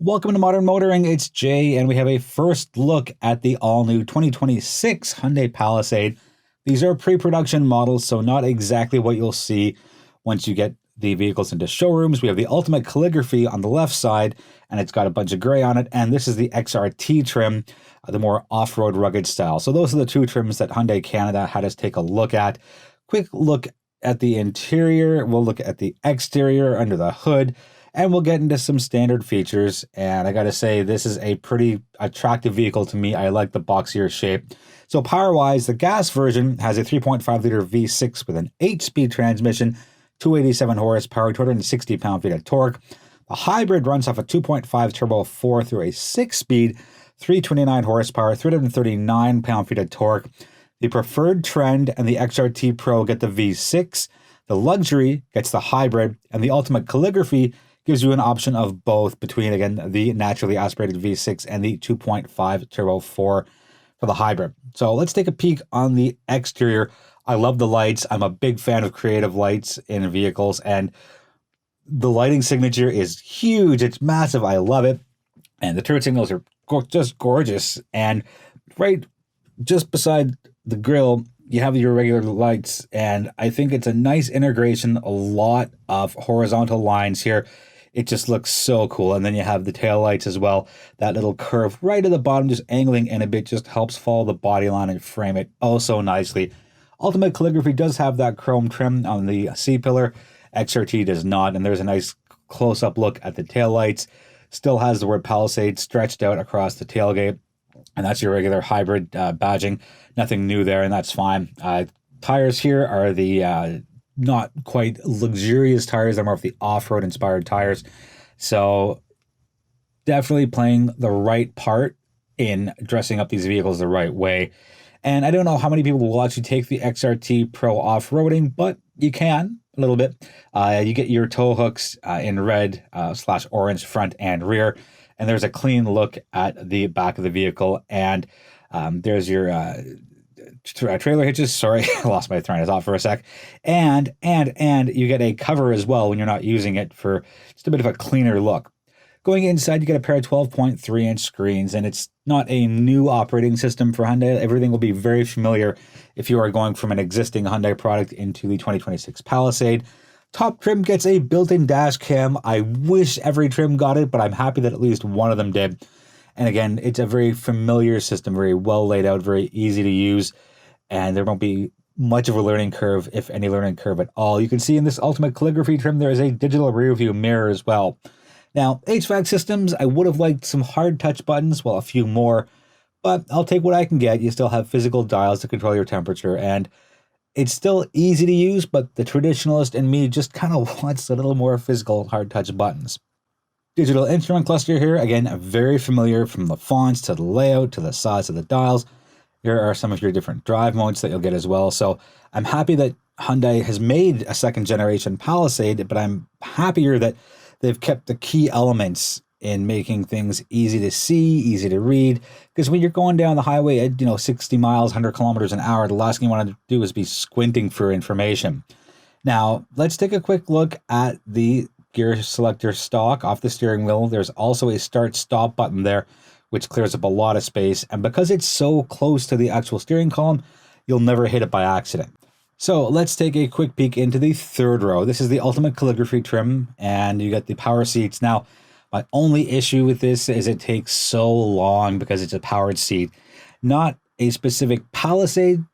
Welcome to Modern Motoring, it's Jay, and we have a first look at the all-new 2026 Hyundai Palisade. These are pre-production models, so not exactly what you'll see once you get the vehicles into showrooms. We have the ultimate calligraphy on the left side, and it's got a bunch of gray on it, and this is the XRT trim, the more off-road rugged style. So those are the two trims that Hyundai Canada had us take a look at. Quick look at the interior, we'll look at the exterior under the hood, and we'll get into some standard features. And I gotta say, this is a pretty attractive vehicle to me. I like the boxier shape. So power-wise, the gas version has a 3.5-liter V6 with an 8-speed transmission, 287 horsepower, 260 pound-feet of torque. The hybrid runs off a 2.5 turbo 4 through a 6-speed, 329 horsepower, 339 pound-feet of torque. The preferred Trend and the XRT Pro get the V6. The Luxury gets the hybrid, and the Ultimate Calligraphy gives you an option of both between, again, the naturally aspirated V6 and the 2.5 turbo 4 for the hybrid. So let's take a peek on the exterior. I love the lights. I'm a big fan of creative lights in vehicles, and the lighting signature is huge. It's massive. I love it. And the turret signals are just gorgeous. And right just beside the grille, you have your regular lights, and I think it's a nice integration, a lot of horizontal lines here. It just looks so cool. And then you have the tail lights as well. That little curve right at the bottom, just angling in a bit, just helps follow the body line and frame it oh so nicely. Ultimate Calligraphy does have that chrome trim on the C-pillar. XRT does not, and there's a nice close-up look at the tail lights. Still has the word Palisade stretched out across the tailgate, and that's your regular hybrid badging. Nothing new there, and that's fine. Tires here are the not quite luxurious tires. They're more of the off-road inspired tires. So definitely playing the right part in dressing up these vehicles the right way. And I don't know how many people will actually take the XRT Pro off-roading, but you can a little bit. You get your tow hooks in red / orange front and rear. And there's a clean look at the back of the vehicle. And there's your trailer hitches. Sorry, I lost my train of thought for a sec. And you get a cover as well when you're not using it for just a bit of a cleaner look. Going inside, you get a pair of 12.3-inch screens, and it's not a new operating system for Hyundai. Everything will be very familiar if you are going from an existing Hyundai product into the 2026 Palisade. Top trim gets a built-in dash cam. I wish every trim got it, but I'm happy that at least one of them did. And again, it's a very familiar system, very well laid out, very easy to use, and there won't be much of a learning curve, if any learning curve at all. You can see in this Ultimate Calligraphy trim, there is a digital rear view mirror as well. Now, HVAC systems, I would have liked some hard touch buttons, well, a few more, but I'll take what I can get. You still have physical dials to control your temperature, and it's still easy to use, but the traditionalist in me just kind of wants a little more physical hard touch buttons. Digital instrument cluster here, again, very familiar from the fonts to the layout to the size of the dials. Here are some of your different drive modes that you'll get as well. So I'm happy that Hyundai has made a second generation Palisade, but I'm happier that they've kept the key elements in making things easy to see, easy to read. Because when you're going down the highway at 60 miles, 100 kilometers an hour, the last thing you want to do is be squinting for information. Now, let's take a quick look at the gear selector stock off the steering wheel. There's also a start-stop button there, which clears up a lot of space. And because it's so close to the actual steering column, you'll never hit it by accident. So let's take a quick peek into the third row. This is the Ultimate Calligraphy trim, and you got the power seats. Now, my only issue with this is it takes so long because it's a powered seat. Not a specific Palisade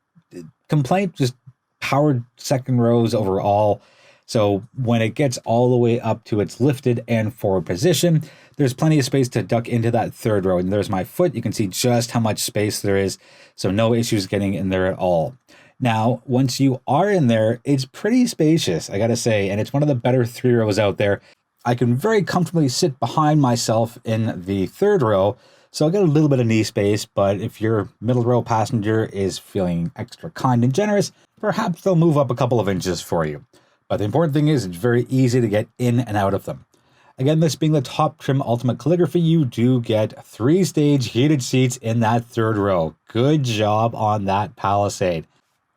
complaint, just powered second rows overall. So when it gets all the way up to its lifted and forward position, there's plenty of space to duck into that third row. And there's my foot. You can see just how much space there is. So no issues getting in there at all. Now, once you are in there, it's pretty spacious, I gotta say, and it's one of the better 3 rows out there. I can very comfortably sit behind myself in the third row, so I'll get a little bit of knee space, but if your middle row passenger is feeling extra kind and generous, perhaps they'll move up a couple of inches for you. But the important thing is it's very easy to get in and out of them. Again, this being the top trim Ultimate Calligraphy, you do get 3-stage heated seats in that third row. Good job on that Palisade.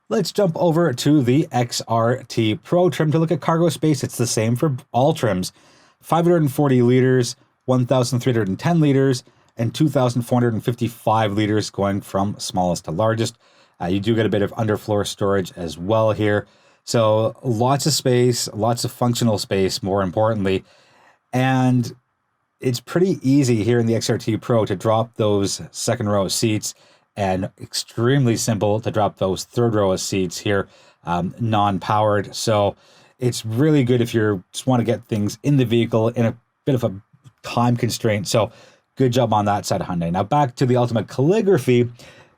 Let's jump over to the XRT Pro trim to look at cargo space. It's the same for all trims. 540 liters, 1,310 liters, and 2,455 liters going from smallest to largest. You do get a bit of underfloor storage as well here. So lots of space, lots of functional space, more importantly. And it's pretty easy here in the XRT Pro to drop those second row seats, and extremely simple to drop those third row of seats here, non-powered. So it's really good if you just want to get things in the vehicle in a bit of a time constraint. So good job on that side of Hyundai. Now back to the Ultimate Calligraphy.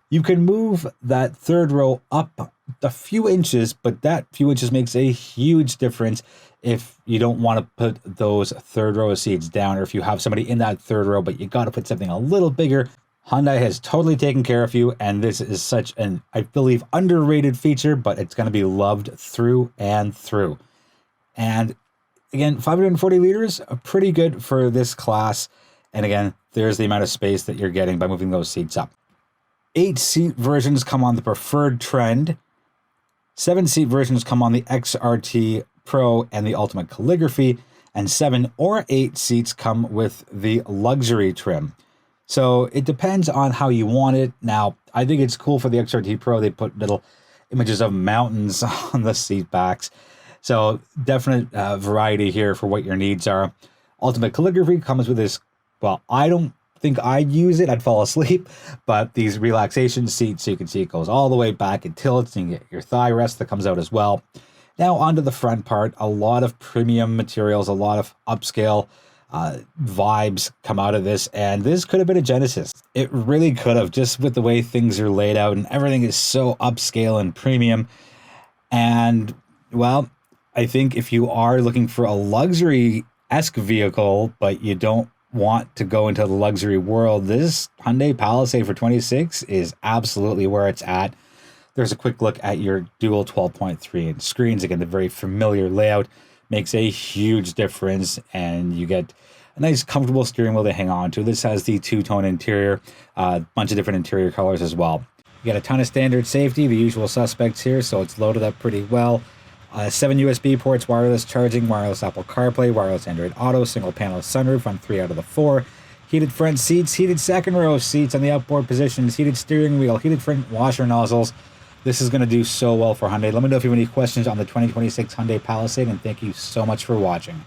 You can move that third row up a few inches, but that few inches makes a huge difference if you don't want to put those third row of seats down, or if you have somebody in that third row, but you got to put something a little bigger. Hyundai has totally taken care of you, and this is such an, I believe, underrated feature, but it's going to be loved through and through. And again, 540 liters, pretty good for this class. And again, there's the amount of space that you're getting by moving those seats up. 8-seat versions come on the Preferred Trend. 7-seat versions come on the XRT Pro and the Ultimate Calligraphy. And 7 or 8 seats come with the luxury trim. So it depends on how you want it. Now, I think it's cool for the XRT Pro. They put little images of mountains on the seat backs. So definite variety here for what your needs are. Ultimate Calligraphy comes with this, well, I don't think I'd use it. I'd fall asleep. But these relaxation seats, so you can see it goes all the way back. It tilts, and you get your thigh rest that comes out as well. Now onto the front part. A lot of premium materials, a lot of upscale vibes come out of this. And this could have been a Genesis. It really could have, just with the way things are laid out. And everything is so upscale and premium. And, well, I think if you are looking for a luxury-esque vehicle, but you don't want to go into the luxury world, this Hyundai Palisade for 26 is absolutely where it's at. There's a quick look at your dual 12.3-inch screens. Again, the very familiar layout makes a huge difference, and you get a nice comfortable steering wheel to hang on to. This has the two-tone interior, a bunch of different interior colors as well. You got a ton of standard safety, the usual suspects here, so it's loaded up pretty well. 7 USB ports, wireless charging, wireless Apple CarPlay, wireless Android Auto, single panel sunroof on 3 out of the 4, heated front seats, heated second row seats on the outboard positions, heated steering wheel, heated front washer nozzles. This is going to do so well for Hyundai. Let me know if you have any questions on the 2026 Hyundai Palisade, and thank you so much for watching.